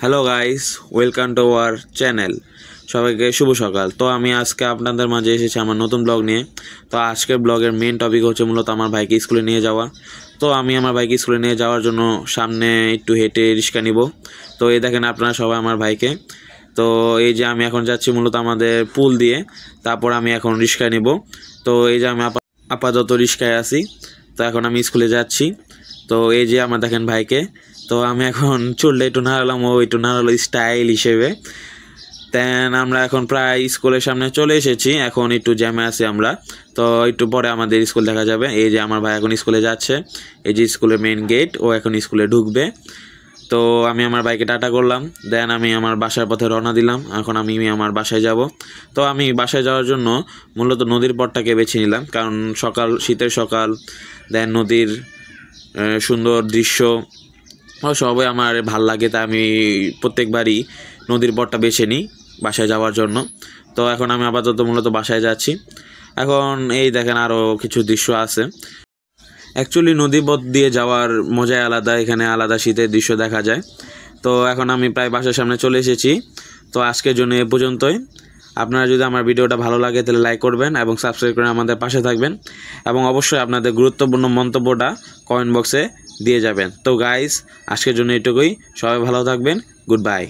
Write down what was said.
Hello guys, welcome to our channel. সবাইকে শুভ সকাল। তো আমি আজকে আপনাদের মাঝে এসেছি আমার নতুন ব্লগ নিয়ে। তো আজকের ব্লগের মেন টপিক হচ্ছে মূলত আমার ভাইকে স্কুলে নিয়ে যাওয়া। তো আমি আমার ভাইকে স্কুলে নিয়ে যাওয়ার জন্য সামনে একটু হেঁটে রিক্সা নিব। তো এই দেখেন আপনারা সবাই আমার ভাইকে। তো এই যে আমি এখন যাচ্ছি মূলত আমাদের পুল দিয়ে, তারপর আমি এখন রিক্সা নিব। তো এই যে আমি আপাতত রিক্সায় আছি। তো এখন আমি স্কুলে যাচ্ছি। তো এই যে আমার দেখেন ভাইকে। তো আমি এখন চুলটা একটু নাড়ালাম, ও একটু নাড়ালো স্টাইল হিসেবে। দেন আমরা এখন প্রায় স্কুলের সামনে চলে এসেছি, এখন একটু জ্যামে আছি আমরা। তো একটু পরে আমাদের স্কুল দেখা যাবে। এই যে আমার ভাই এখন স্কুলে যাচ্ছে, এই যে স্কুলের মেইন গেট, ও এখন স্কুলে ঢুকবে। তো আমি আমার বাইকে টাটা করলাম, দেন আমি আমার বাসার পথে রওনা দিলাম। এখন আমি আমার বাসায় যাব। তো আমি বাসায় যাওয়ার জন্য মূলত নদীর পথটাকে বেছে নিলাম, কারণ সকাল, শীতের সকাল, দেন নদীর সুন্দর দৃশ্য সবই আমার ভাল লাগে। তাই আমি প্রত্যেকবারই নদীর পথটা বেছে নিই বাসায় যাওয়ার জন্য। তো এখন আমি আপাতত মূলত বাসায় যাচ্ছি। এখন এই দেখেন আরও কিছু দৃশ্য আছে। অ্যাকচুয়ালি নদী পথ দিয়ে যাওয়ার মজাই আলাদা, এখানে আলাদা শীতের দৃশ্য দেখা যায়। তো এখন আমি প্রায় বাসার সামনে চলে এসেছি। তো আজকের জন্য এ পর্যন্তই। আপনারা যদি আমার ভিডিওটা ভালো লাগে তাহলে লাইক করবেন এবং সাবস্ক্রাইব করে আমাদের পাশে থাকবেন, এবং অবশ্যই আপনাদের গুরুত্বপূর্ণ মন্তব্যটা কমেন্ট বক্সে দিয়ে যাবেন। তো গাইস, আজকের জন্য এটুকুই। সবাই ভালো থাকবেন। Good bye.